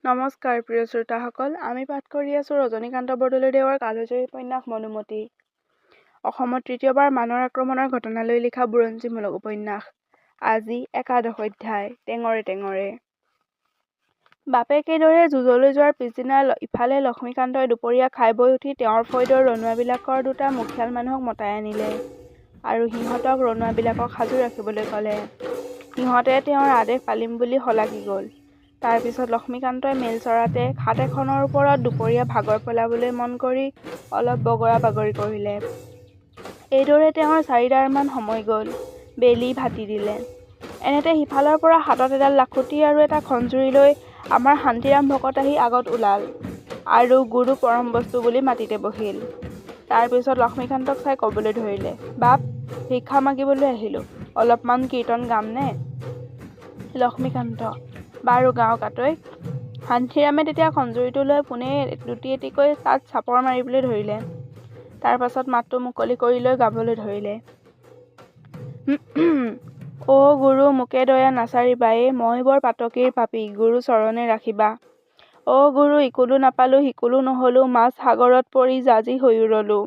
নমস্কাৰ প্ৰিয় শ্ৰোতাসকল, আমি পাঠ কৰি আছোঁ ৰজনীকান্ত বৰদলৈদেৱৰ কালজয়ী উপন্যাস মনোমতী। অসমত তৃতীয়বাৰ মানৰ আক্ৰমণৰ ঘটনালৈ লিখা বুৰঞ্জীমূলক উপন্যাস। আজি একাদশ অধ্যায়, টেঙৰে টেঙৰে। বাপে কেইদৰে যুঁজলৈ যোৱাৰ পিছদিনা ইফালে লক্ষ্মীকান্তই দুপৰীয়া খাই বৈ উঠি তেওঁৰ ফৈদৰ ৰণুৱাবিলাকৰ দুটা মুখিয়াল মানুহক মতাই আনিলে আৰু সিহঁতক ৰণুৱাবিলাকক সাজু ৰাখিবলৈ ক'লে। সিহঁতে তেওঁৰ আদেশ পালিম বুলি শলাগি গ'ল। তাৰ পিছত লক্ষ্মীকান্তই মেল চৰাতে খাট এখনৰ ওপৰত দুপৰীয়া ভাগৰ পেলাবলৈ মন কৰি অলপ বগৰা বাগৰি কৰিলে। এইদৰে তেওঁৰ 4-ডাৰমান সময় গ'ল। বেলি ভাটি দিলে। এনেতে সিফালৰ পৰা হাতত এডাল লাখুটি আৰু এটা খঞ্জুৰি লৈ আমাৰ শান্তিৰাম ভকত আহি আগত ওলাল আৰু গুৰু পৰম বস্তু বুলি মাটিতে বহিল। তাৰ পিছত লক্ষ্মীকান্তক চাই ক'বলৈ ধৰিলে, বাপ, ভিক্ষা মাগিবলৈ আহিলোঁ, অলপমান কীৰ্তন গামনে? লক্ষ্মীকান্ত, বাৰু গাওঁ কাতৈ। শান্তিৰামে তেতিয়া খঞ্জুৰিটো লৈ পোনেই দুটি এটিকৈ তাত চাপৰ মাৰিবলৈ ধৰিলে। তাৰ পাছত মাতটো মুকলি কৰি লৈ গাবলৈ ধৰিলে। অ গুৰু, মোকে দয়া নাচাৰিবায়ে, মই বৰ পাতকীৰ পাপী, গুৰু চৰণে ৰাখিবা। অ গুৰু, ইকুলো নাপালোঁ সিকুলো নহলোঁ, মাছ সাগৰত পৰি জাঁজি হৈও ৰলোঁ।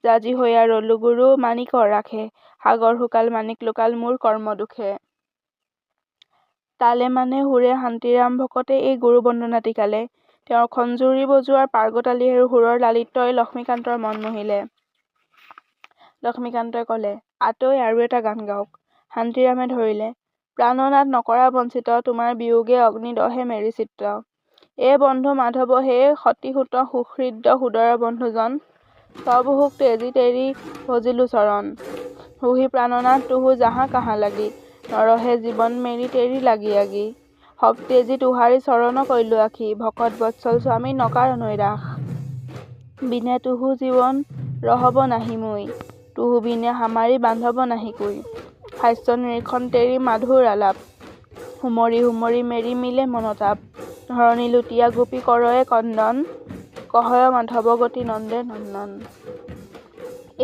জাঁজি হৈয়া ৰলোঁ গুৰু, মানিক ৰাখে, সাগৰ শুকাল মানিক লুকাল মোৰ কৰ্ম দুখে। তালে মানে সুৰে শান্তিৰাম ভকতে এই গুৰু বন্দনাটি গালে। তেওঁৰ খঞ্জুৰি বজোৱাৰ পাৰ্গতালি আৰু সুৰৰ লালিত্যই লক্ষ্মীকান্তৰ মন মোহিলে। লক্ষ্মীকান্তই ক'লে, আতৈ আৰু এটা গান গাওক। শান্তিৰামে ধৰিলে, প্ৰাণনাদ নকৰা বঞ্চিত, তোমাৰ বিয়োগে অগ্নিদহে মেৰি চিত্ত। এ বন্ধু মাধৱ হে সতিসুত সুহৃদ সুদৰ বন্ধুজন, সব সুখ তেজি তেৰি ভজিলো চৰণ। হুহি প্ৰাণনাথ তুহু জাহা কাহা লাগি, নৰহে জীৱন মেৰি তেৰি লাগি আগি। সব তেজি তুহাৰি চৰণ কইলো আখি, ভকত বৎসল স্বামী নকাৰ নৈৰাশ। বিনে তুহু জীৱন ৰহব নাহি মুই, তুহু বিনে হামাৰি বান্ধব নাহি কুই। হাস্য নিৰীক্ষণ তেৰি মাধুৰ আলাপ, হুমৰি হুমৰি মেৰি মিলে মনতাপ। ধৰণী লুটিয়া গোপী কৰয়ে কন্দন, কহয় মাধৱ গতি নন্দে নন্দন।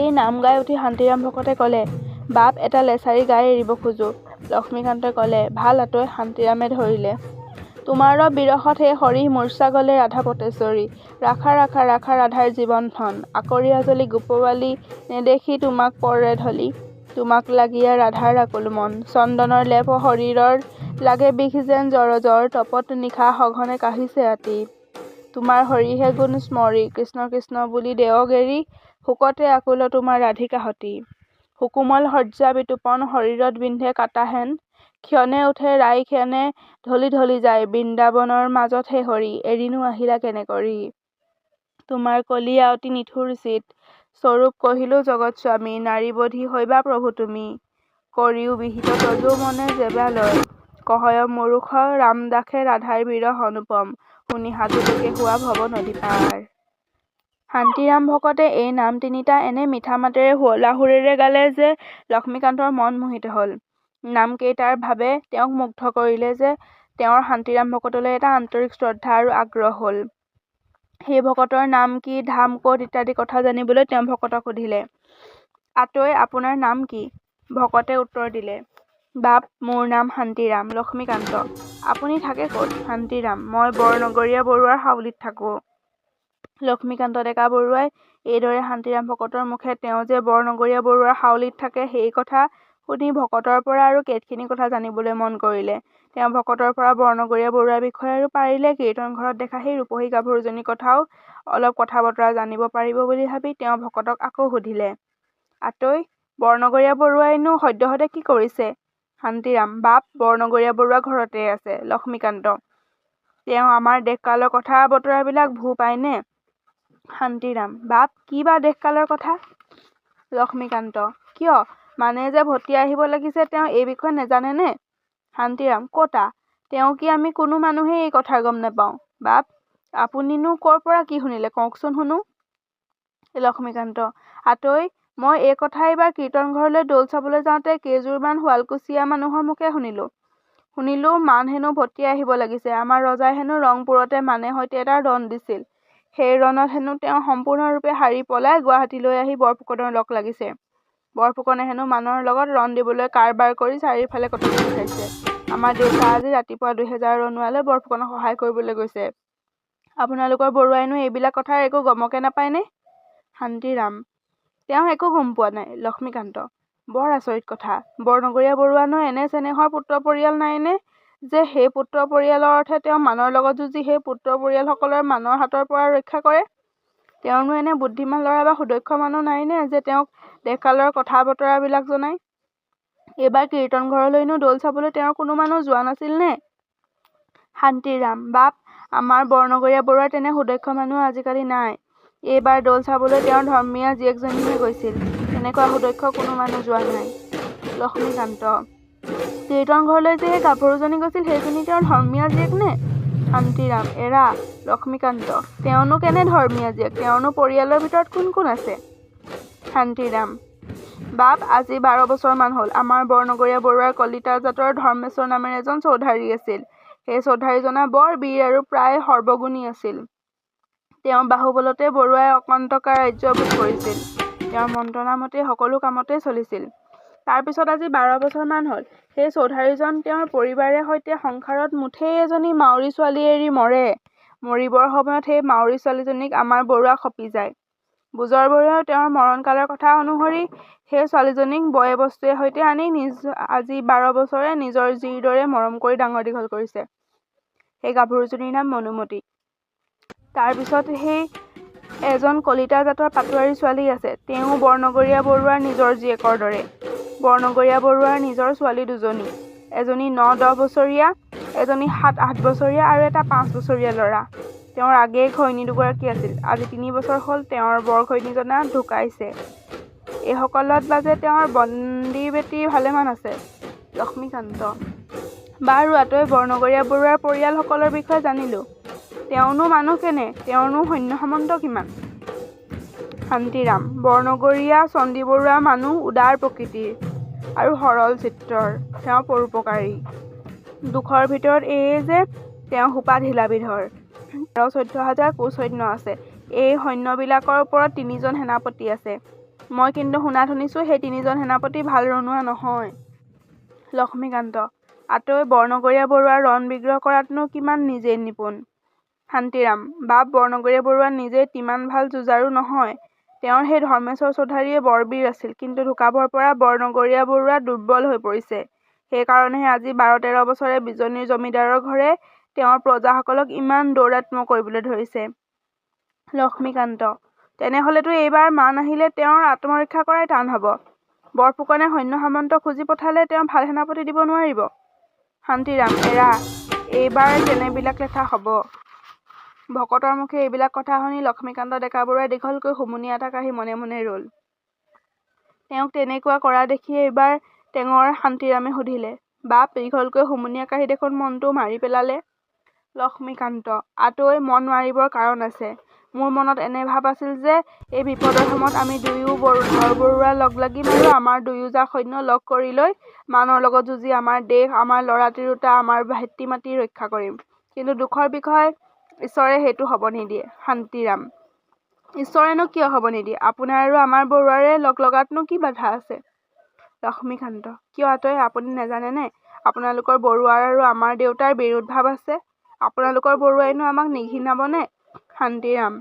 এই নাম গাই উঠি শান্তিৰাম ভকতে ক'লে, বাপ, এটা লেছাৰী গাই এৰিব খোজো। লক্ষ্মীকান্তই ক'লে, ভাল আতৈ। শান্তিৰামে ধৰিলে, তোমাৰ বিৰহত হে হৰি মূৰ্ছা গলে ৰাধা পটেশ্বৰী। ৰাখা ৰাখা ৰাখা ৰাধাৰ জীৱন ধন, আকৰি আজলি গোপবালী নেদেখি তোমাক পৰে ঢলি। তোমাক লাগিয়া ৰাধাৰ আকুল মন, চন্দনৰ লেপ শৰীৰৰ লাগে বিষ যেন জৰ জৰ, তপত নিশা সঘনে কাঢ়িছে ৰাতি। তোমাৰ হৰিহে গুণ স্মৰি, কৃষ্ণ কৃষ্ণ বুলি দেও গেৰি, শোকতে আকুল তোমাৰ ৰাধিকাহতী। সুকোমল সজ্জা বিতোপন শৰীৰত বিন্ধে কাটা হেন, ক্ষণে উঠে ৰাই ক্ষণে ঢলি ঢলি যায়, বৃন্দাবনৰ মাজত হে হৰি, এৰিনো আহিলা কেনে কৰি। তোমাৰ কলিয়া অতি নিঠুৰ চিত, স্বৰূপ কহিলো জগত স্বামী, নাৰীবধী হৈবা প্ৰভু তুমি। কৰিও বিহিত তজো মনে যেবা লয়, কহয় মুৰুখ ৰামদাসে ৰাধাৰ বিৰহ অনুপম, শুনি সাধু লোকে হোৱা ভৱ নদী পাৰ। শান্তিৰাম ভকতে এই নাম তিনিটা এনে মিঠা মাতেৰে শুৱলা সুৰেৰে গালে যে লক্ষ্মীকান্তৰ মন মোহিত হ'ল। নাম কেইটাৰ ভাৱে তেওঁক মুগ্ধ কৰিলে যে তেওঁৰ শান্তিৰাম ভকতলৈ এটা আন্তৰিক শ্ৰদ্ধা আৰু আগ্ৰহ হ'ল। সেই ভকতৰ নাম কি, ধাম ক'ত ইত্যাদি কথা জানিবলৈ তেওঁ ভকতক সুধিলে, আতৈ আপোনাৰ নাম কি? ভকতে উত্তৰ দিলে, বাপ, মোৰ নাম শান্তিৰাম। লক্ষ্মীকান্ত, আপুনি থাকে ক'ত? শান্তিৰাম, মই বৰনগৰীয়া বৰুৱাৰ হাউলীত থাকোঁ। লক্ষ্মীকান্ত ডেকা বৰুৱাই এইদৰে শান্তিৰাম ভকতৰ মুখে তেওঁ যে বৰনগৰীয়া বৰুৱাৰ হাউলীত থাকে সেই কথা শুনি ভকতৰ পৰা আৰু কেতখিনি কথা জানিবলৈ মন কৰিলে। তেওঁ ভকতৰ পৰা বৰনগৰীয়া বৰুৱাৰ বিষয়ে আৰু পাৰিলে কীৰ্তন ঘৰত দেখা সেই ৰূপহী গাভৰুজনীৰ কথাও অলপ কথা বতৰা জানিব পাৰিব বুলি ভাবি তেওঁ ভকতক আকৌ সুধিলে, আতৈ, বৰনগৰীয়া বৰুৱাইনো সদ্যহতে কি কৰিছে? শান্তিৰাম, বাপ, বৰনগৰীয়া বৰুৱা ঘৰতে আছে। লক্ষ্মীকান্ত, তেওঁ আমাৰ দেশকালৰ কথা বতৰাবিলাক ভূ পায়নে? শান্তিৰাম, বাপ, কি বা দেশকালৰ কথা? লক্ষ্মীকান্ত, কিয়, মানে যে ভটিয়া আহিব লাগিছে, তেওঁ এই বিষয়ে নেজানেনে? শান্তিৰাম, ক'তা, তেওঁ কি আমি কোনো মানুহেই এই কথাৰ গম নেপাওঁ? বাপ, আপুনিনো ক'ৰ পৰা কি শুনিলে, কওকচোন শুনো। লক্ষ্মীকান্ত, আতৈ, মই এই কথা এইবাৰ কীৰ্তন ঘৰলৈ দৌল চাবলৈ যাওঁতে কেইযোৰমান শুৱালকুছীয়া মানুহৰ মুখে শুনিলোঁ মান হেনো ভটিয়া আহিব লাগিছে। আমাৰ ৰজাই হেনো ৰংপুৰতে মানে সৈতে এটা ৰণ দিছিল। সেই ৰণত হেনো তেওঁ সম্পূৰ্ণৰূপে হাৰি পলাই গুৱাহাটীলৈ আহি বৰফুকনৰ লগ লাগিছে। বৰফুকনে হেনো মানৰ লগত ৰণ দিবলৈ কাৰবাৰ কৰি চাৰিওফালে কটকী উঠাইছে। আমাৰ দেউতা আজি ৰাতিপুৱা 2000 অনুৱালৈ বৰফুকনক সহায় কৰিবলৈ গৈছে। আপোনালোকৰ বৰুৱাইনো এইবিলাক কথাৰ একো গমকে নাপায়নে? শান্তিৰাম: তেওঁ একো গম পোৱা নাই। লক্ষ্মীকান্ত: বৰ আচৰিত কথা। বৰনগৰীয়া বৰুৱানো এনে চেনেহৰ পুত্ৰ পৰিয়াল নাইনে যে সেই পুত্ৰ পৰিয়ালৰ অৰ্থে তেওঁ মানৰ লগত যুঁজি সেই পুত্ৰ পৰিয়ালসকলৰ মানৰ হাতৰ পৰা ৰক্ষা কৰে? তেওঁৰনো এনে বুদ্ধিমান ল'ৰা বা সুদক্ষ মানুহ নাইনে যে তেওঁক দেশকালৰ কথা বতৰাবিলাক জনায়? এইবাৰ কীৰ্তন ঘৰলৈনো দৌল চাবলৈ তেওঁৰ কোনো মানুহ যোৱা নাছিল নে? শান্তিৰাম: বাপ, আমাৰ বৰনগৰীয়া বৰুৱাৰ তেনে সুদক্ষ মানুহ আজিকালি নাই। এইবাৰ দৌল চাবলৈ তেওঁৰ ধৰ্মীয়া জীয়েকজনীহে গৈছিল। তেনেকুৱা সুদক্ষ কোনো মানুহ যোৱা নাই। লক্ষ্মীকান্ত: কীৰ্তন ঘৰলৈ যে সেই গাভৰুজনী গৈছিল সেইজনী তেওঁৰ ধৰ্মীয়া জীয়েক নে? শান্তিৰাম: এৰা। লক্ষ্মীকান্ত: তেওঁনো কেনে ধৰ্মীয়া জীয়েক? তেওঁৰনো পৰিয়ালৰ ভিতৰত কোন কোন আছে? শান্তিৰাম: বাপ, আজি 12 বছৰমান হ'ল আমাৰ বৰনগৰীয়া বৰুৱাৰ কলিতা জাতৰ ধৰ্মেশ্বৰ নামেৰে এজন চৌধাৰী আছিল। সেই চৌধাৰীজনা বৰ বীৰ আৰু প্ৰায় সৰ্বগুণী আছিল। তেওঁৰ বাহুবলতে বৰুৱাই অকণ্টকা ৰাজ্য ভোগ কৰিছিল। তেওঁৰ মন্ত্ৰণা মতেই সকলো কামতেই চলিছিল। তাৰ পিছত আজি 12 বছৰমান হ'ল সেই চৌধাৰীজন তেওঁৰ পৰিবাৰে সৈতে সংসাৰত মুঠেই এজনী মাউৰী ছোৱালী এৰি মৰে। মৰিবৰ সময়ত সেই মাউৰী ছোৱালীজনীক আমাৰ বৰুৱাক সঁপি যায়। বুজৰ বৰুৱাইও তেওঁৰ মৰণকালৰ কথা অনুসৰি সেই ছোৱালীজনীক বয়ে বস্তুৱে সৈতে আনি আজি 12 বছৰে নিজৰ জীৰ দৰে মৰম কৰি ডাঙৰ দীঘল কৰিছে। সেই গাভৰুজনীৰ নাম মনুমতী। তাৰ পিছত সেই এজন কলিতা জাতৰ পাটোৱাৰী ছোৱালী আছে। তেওঁ বৰনগৰীয়া বৰুৱাৰ নিজৰ জীয়েকৰ দৰে। বৰনগৰীয়া বৰুৱাৰ নিজৰ ছোৱালী দুজনী, এজনী 9-10 বছৰীয়া, এজনী 7-8 বছৰীয়া আৰু এটা 5 বছৰীয়া ল'ৰা। তেওঁৰ আগেয়ে ঘৈণী দুগৰাকী আছিল। আজি 3 বছৰ হ'ল তেওঁৰ বৰ ঘৈণীজনা ঢুকাইছে। এইসকলত বাজে তেওঁৰ বন্দী বেটী ভালেমান আছে। লক্ষ্মীকান্ত: বাৰু, আতৈ বৰনগৰীয়া বৰুৱাৰ পৰিয়ালসকলৰ বিষয়ে জানিলোঁ। তেওঁনো মানুহ কেনে? তেওঁৰনো সৈন্য সামন্ত কিমান? শান্তিৰাম: বৰনগৰীয়া চণ্ডী বৰুৱা মানুহ উদাৰ প্ৰকৃতিৰ আৰু সৰল চিত্ৰৰ। তেওঁ পৰোপকাৰী। দুখৰ ভিতৰত এয়ে যে তেওঁ সোপা ঢিলাবিধৰ। 13-14 হাজাৰ কুসৈন্য আছে। এই সৈন্যবিলাকৰ ওপৰত 3 জন সেনাপতি আছে। মই কিন্তু শুনাত শুনিছোঁ সেই 3 জন সেনাপতি ভাল ৰনুৱা নহয়। লক্ষ্মীকান্ত: আতৈ বৰনগৰীয়া বৰুৱাৰ ৰণ বিগ্ৰহ কৰাতনো কিমান নিজেই নিপুণ? শান্তিৰাম: বাপ, বৰনগৰীয়া বৰুৱা নিজেই তিমান ভাল যুঁজাৰু নহয়। তেওঁৰ সেই ধৰ্মেশ্বৰ চৌধাৰীয়ে বৰ বীৰ আছিল, কিন্তু ঢুকাবৰ পৰা বৰনগৰীয়া বৰুৱা দুৰ্বল হৈ পৰিছে। সেইকাৰণেহে আজি 12-13 বছৰে বিজনীৰ জমিদাৰৰ ঘৰে তেওঁৰ প্ৰজাসকলক ইমান দৌৰাত্ম্য কৰিবলৈ ধৰিছে। লক্ষ্মীকান্ত: তেনেহলেতো এইবাৰ মান আহিলে তেওঁৰ আত্মৰক্ষা কৰাই টান হ'ব। বৰফুকনে সৈন্য সামন্ত খুজি পঠালে তেওঁ ভাল সেনাপতি দিব নোৱাৰিব। শান্তিৰাম: এৰা। এইবাৰ তেনেবিলাক লেঠা হ'ব। ভকতৰ মুখে এইবিলাক কথা শুনি লক্ষ্মীকান্ত ডেকা বৰুৱাই দীঘলকৈ হুমুনিয়া এটা কাঢ়ি মনে মনে ৰ'ল। তেওঁক তেনেকুৱা কৰা দেখি এইবাৰ টেঙৰ শান্তিৰামে সুধিলে, বাপ, দীঘলকৈ হুমুনিয়া কাঢ়ি দেখোন মনটো মাৰি পেলালে? লক্ষ্মীকান্ত: আতৈ, মন মাৰিবৰ কাৰণ আছে। মোৰ মনত এনে ভাৱ আছিল যে এই বিপদৰ সময়ত আমি দুয়ো ধৰ বৰুৱা লগ লাগিম আৰু আমাৰ দুয়োজাক সৈন্য লগ কৰি লৈ মানৰ লগত যুঁজি আমাৰ দেশ, আমাৰ ল'ৰা তিৰোতা, আমাৰ ভাতৃ মাটি ৰক্ষা কৰিম। কিন্তু দুখৰ বিষয়, ঈশ্বৰে সেইটো হ'ব নিদিয়ে। শান্তিৰাম: ঈশ্বৰেনো কিয় হ'ব নিদিয়ে? আপোনাৰ আৰু আমাৰ বৰুৱাৰে লগ লগাতনো কি বাধা আছে? লক্ষ্মীকান্ত: কিয় আতৈ, আপুনি নেজানেনে আপোনালোকৰ বৰুৱাৰ আৰু আমাৰ দেউতাৰ বিৰোধ ভাৱ আছে? আপোনালোকৰ বৰুৱাইনো আমাক নিঘিনাবনে? শান্তিৰাম: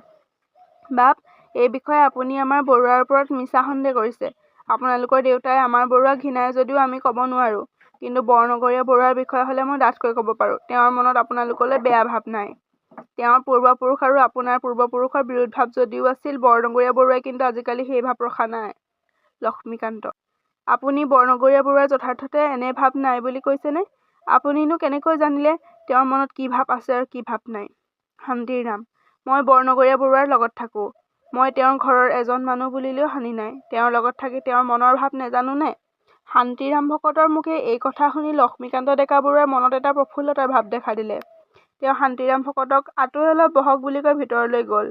বাপ, এই বিষয়ে আপুনি আমাৰ বৰুৱাৰ ওপৰত মিছা সন্দেহ কৰিছে। আপোনালোকৰ দেউতাই আমাৰ বৰুৱাক ঘিণাই যদিও আমি ক'ব নোৱাৰোঁ। কিন্তু বৰনগৰীয়া বৰুৱাৰ বিষয়ে হ'লে মই ডাঠকৈ ক'ব পাৰোঁ। তেওঁৰ মনত আপোনালোকলৈ বেয়া ভাৱ নাই। তেওঁৰ পূৰ্বপুৰুষ আৰু আপোনাৰ পূৰ্বপুৰুষৰ বিৰোধ ভাৱ যদিও আছিল, বৰনগৰীয়া বৰুৱাই কিন্তু আজিকালি সেই ভাৱ ৰখা নাই। লক্ষ্মীকান্ত: আপুনি বৰনগৰীয়া বৰুৱাৰ যথাৰ্থতে এনে ভাৱ নাই বুলি কৈছেনে? আপুনিনো কেনেকৈ জানিলে তেওঁৰ মনত কি ভাৱ আছে আৰু কি ভাৱ নাই? শান্তিৰাম: মই বৰনগৰীয়া বৰুৱাৰ লগত থাকোঁ। মই তেওঁৰ ঘৰৰ এজন মানুহ বুলিলেও হানি নাই। তেওঁৰ লগত থাকি তেওঁৰ মনৰ ভাৱ নেজানো নে? শান্তিৰাম ভকতৰ মুখে এই কথা শুনি লক্ষ্মীকান্ত ডেকা বৰুৱাৰ মনত এটা প্ৰফুল্লতাৰ ভাৱ দেখা দিলে। তেওঁ শান্তিৰাম ভকতক আতৈ অলপ বহক বুলি কৈ ভিতৰলৈ গ'ল।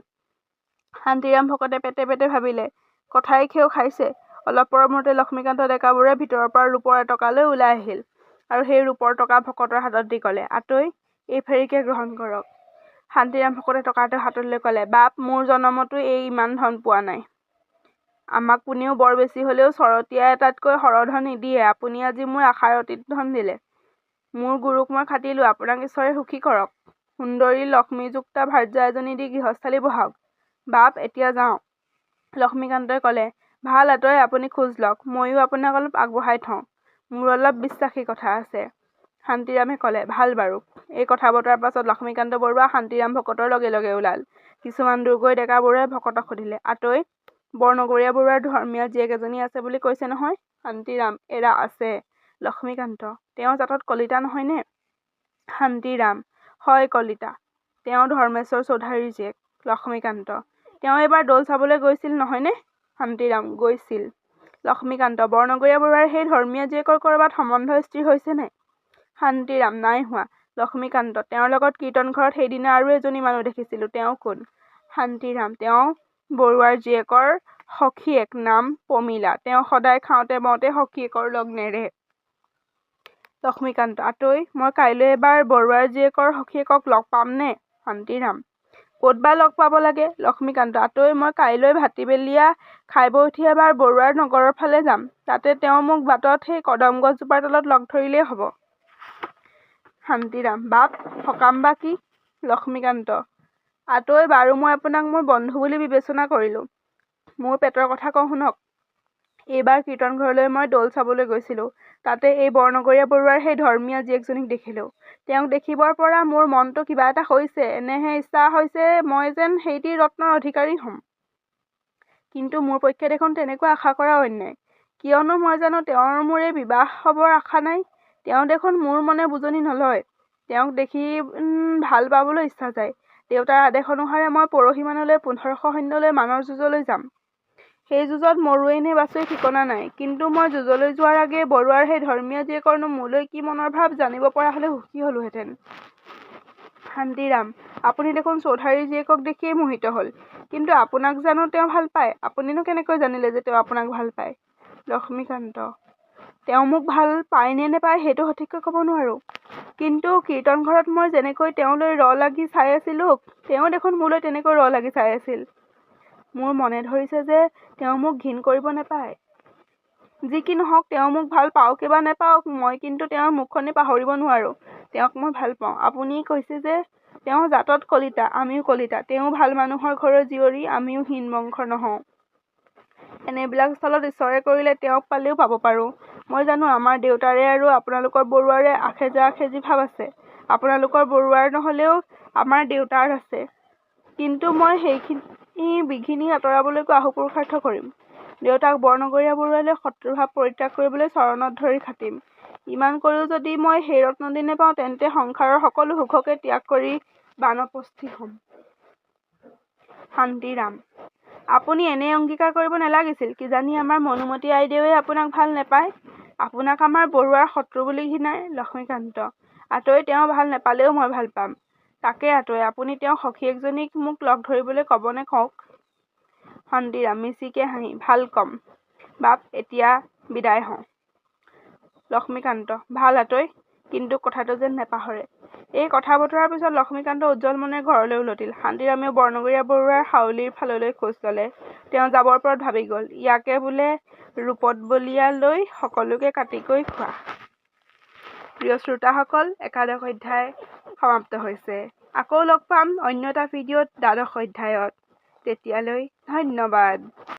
শান্তিৰাম ভকতে পেটে পেটে ভাবিলে, কথাই খেও খাইছে। অলপ পৰমূৰতে লক্ষ্মীকান্ত ডেকা বৰুৱাই ভিতৰৰ পৰা ৰূপৰ এটকা লৈ ওলাই আহিল আৰু সেই ৰূপৰ টকা ভকতৰ হাতত দি ক'লে, আতৈ, এই ফেৰিকে গ্ৰহণ কৰক। শান্তিৰাম ভকতে টকাটো হাতত লৈ ক'লে, বাপ, মোৰ জনমতো এই ইমান ধন পোৱা নাই। আমাক কোনেও বৰ বেছি হ'লেও চৰতীয়া এটাতকৈ সৰহ ধন নিদিয়ে। আপুনি আজি মোৰ আশাৰ অতীত ধন দিলে। মোৰ গুৰুক মই খাটিলোঁ, আপোনাক ঈশ্বৰে সুখী কৰক। সুন্দৰী লক্ষ্মীযুক্তা ভাৰ্যা এজনী দি গৃহস্থালী বহাওক। বাপ, এতিয়া যাওঁ। লক্ষ্মীকান্তই ক'লে, ভাল আঁতৰে আপুনি খোজ লওক, ময়ো আপোনাক অলপ আগবঢ়াই থওঁ। মোৰ অলপ বিশ্বাসী কথা আছে। শান্তিৰামে ক'লে, ভাল বাৰু। এই কথা বতৰাৰ পাছত লক্ষ্মীকান্ত বৰুৱা শান্তিৰাম ভকতৰ লগে লগে ওলাল। কিছুমান দূৰ গৈ ডেকা বৰুৱাই ভকতক সুধিলে, আতৈ, বৰনগৰীয়া বৰুৱাৰ ধৰ্মীয় জীয়েক এজনী আছে বুলি কৈছে নহয়? শান্তিৰাম, এৰা আছে। লক্ষ্মীকান্ত, তেওঁ জাতত কলিতা নহয়নে? শান্তিৰাম, হয় কলিতা। তেওঁ ধৰ্মেশ্বৰ চৌধাৰীৰ জীয়েক। লক্ষ্মীকান্ত, তেওঁ এইবাৰ দৌল চাবলৈ গৈছিল নহয়নে? শান্তিৰাম, গৈছিল। লক্ষ্মীকান্ত, বৰনগৰীয়া বৰুৱাৰ সেই ধৰ্মীয় জীয়েকৰ ক'ৰবাত সম্বন্ধ স্থিৰ হৈছেনে? শান্তিৰাম, নাই হোৱা। লক্ষ্মীকান্ত, তেওঁৰ লগত কীৰ্তন ঘৰত সেইদিনা আৰু এজনী মানুহ দেখিছিলোঁ, তেওঁ কোন? শান্তিৰাম, তেওঁ বৰুৱাৰ জীয়েকৰ সখীয়েক, নাম পমিলা। তেওঁ সদায় খাওঁতে বওঁতে সখীয়েকৰ লগ নেৰে। লক্ষ্মীকান্ত, আতৈ, মই কাইলৈ এবাৰ বৰুৱাৰ জীয়েকৰ সখীয়েকক লগ পামনে? শান্তিৰাম, ক'ত বা লগ পাব লাগে? লক্ষ্মীকান্ত, আতৈ, মই কাইলৈ ভাতিবেলিয়া খাই বৈ উঠি এবাৰ বৰুৱাৰ নগৰৰ ফালে যাম। তাতে তেওঁ মোক বাটত সেই কদম গছজোপাৰ তলত লগ ধৰিলেই হ'ব। শান্তিৰাম, বাপ, সকাম বা কি? লক্ষ্মীকান্ত, আতৈ, বাৰু মই আপোনাক মোৰ বন্ধু বুলি বিবেচনা কৰিলোঁ। মোৰ পেটৰ কথা কওঁ শুনক। এইবাৰ কীৰ্তন ঘৰলৈ মই দৌল চাবলৈ গৈছিলোঁ। তাতে এই বৰনগৰীয়া বৰুৱাৰ সেই ধৰ্মীয় জীয়েকজনীক দেখিলোঁ। তেওঁক দেখিবৰ পৰা মোৰ মনটো কিবা এটা হৈছে, এনেহে ইচ্ছা হৈছে মই যেন সেইটি ৰত্নৰ অধিকাৰী হ'ম। কিন্তু মোৰ পক্ষে দেখোন তেনেকুৱা আশা কৰা অন্যায়। কিয়নো মই জানো তেওঁৰ মোৰ এই বিবাহ হ'বৰ আশা নাই। তেওঁ দেখোন মোৰ মনে বুজনি নলয়। তেওঁক দেখি ভাল পাবলৈ ইচ্ছা যায়। দেউতাৰ আদেশ অনুসাৰে মই পৰহিমানলৈ 1500 সৈন্য লৈ মানৰ যুঁজলৈ যাম। সেই যুঁজত মৰোৱেই নে বাচোৱেই ঠিকনা নাই। কিন্তু মই যুঁজলৈ যোৱাৰ আগেয়ে বৰুৱাৰ সেই ধৰ্মীয় জীয়েকৰনো মোলৈ কি মনৰ ভাৱ জানিব পৰা হ'লে সুখী হ'লোহেঁতেন। শান্তিৰাম, আপুনি দেখোন চৌধাৰীৰ জীয়েকক দেখিয়েই মোহিত হ'ল। কিন্তু আপোনাক জানো তেওঁ ভাল পায়? আপুনিনো কেনেকৈ জানিলে যে তেওঁ আপোনাক ভাল পায়? লক্ষ্মীকান্ত, তেওঁ মোক ভাল পায় নে নেপায় সেইটো সঠিককৈ ক'ব নোৱাৰোঁ। কিন্তু কীৰ্তন ঘৰত মই যেনেকৈ তেওঁলৈ লাগি চাই আছিলোঁ, তেওঁ দেখোন মোলৈ তেনেকৈ লাগি চাই আছিল। মোৰ মনে ধৰিছে যে তেওঁ মোক ঘিণ কৰিব নেপায়। যি কি নহওক, তেওঁ মোক ভাল পাওক বা নেপাওক, মই কিন্তু তেওঁৰ মুখখনেই পাহৰিব নোৱাৰোঁ। তেওঁক মই ভাল পাওঁ। আপুনি কৈছে যে তেওঁ জাতত কলিতা, আমিও কলিতা। তেওঁ ভাল মানুহৰ ঘৰৰ জীয়ৰী, আমিও হীন বংশৰ নহওঁ। এনেবিলাক স্থলত ঈশ্বৰে কৰিলে তেওঁক পালেও পাব পাৰোঁ। মই জানো আমাৰ দেউতাৰে আৰু আপোনালোকৰ বৰুৱাৰে আখেজা আখেজি ভাৱ আছে। আপোনালোকৰ বৰুৱাৰ নহ'লেও আমাৰ দেউতাৰ আছে। কিন্তু মই সেইখিনি বিঘিনি আঁতৰাবলৈকো আহুপুৰুষাৰ্থ কৰিম। দেউতাক বৰনগৰীয়া বৰুৱালৈ শত্ৰুভাৱ পৰিত্যাগ কৰিবলৈ চৰণত ধৰি খাটিম। ইমান কৰিও যদি মই সেই ৰত্নটি নেপাওঁ, তেন্তে সংসাৰৰ সকলো সুখকে ত্যাগ কৰি বানপ্ৰস্থি হ'ম। শান্তিৰাম, আপুনি এনে অংগীকাৰ কৰিব নেলাগিছিল। কিজানি আমাৰ মনুমতী আইদেৱে আপোনাক ভাল নেপায়। আপোনাক আমাৰ বৰুৱাৰ শত্ৰু বুলি ঘিণায়। লক্ষ্মীকান্ত, আতৈ, তেওঁ ভাল নেপালেও মই ভাল পাম। তাকে আতৈ, আপুনি তেওঁ সখীয়েকজনীক মোক লগ ধৰিবলৈ ক'বনে কওক? শান্তিৰাম মিচিকে হাঁহি, ভাল কম। বাপ, এতিয়া বিদায় হওঁ। লক্ষ্মীকান্ত, ভাল আতৈ, কিন্তু কথাটো যেন নেপাহৰে। এই কথা বতৰাৰ পিছত লক্ষ্মীকান্ত উজ্জ্বল মনেৰে ঘৰলৈ উলটিল। শান্তিৰামেও বৰনগৰীয়া বৰুৱাৰ হাউলিৰ ফাললৈ খোজ ল'লে। তেওঁ যাবৰ পৰত ভাবি গ'ল, ইয়াকে বোলে ৰূপত বলিয়া লৈ সকলোকে কাটিকৈ খোৱা। প্ৰিয় শ্ৰোতাসকল, 11 অধ্যায় সমাপ্ত হৈছে। আকৌ লগ পাম অন্য এটা ভিডিঅ'ত 12 অধ্যায়ত। তেতিয়ালৈ ধন্যবাদ।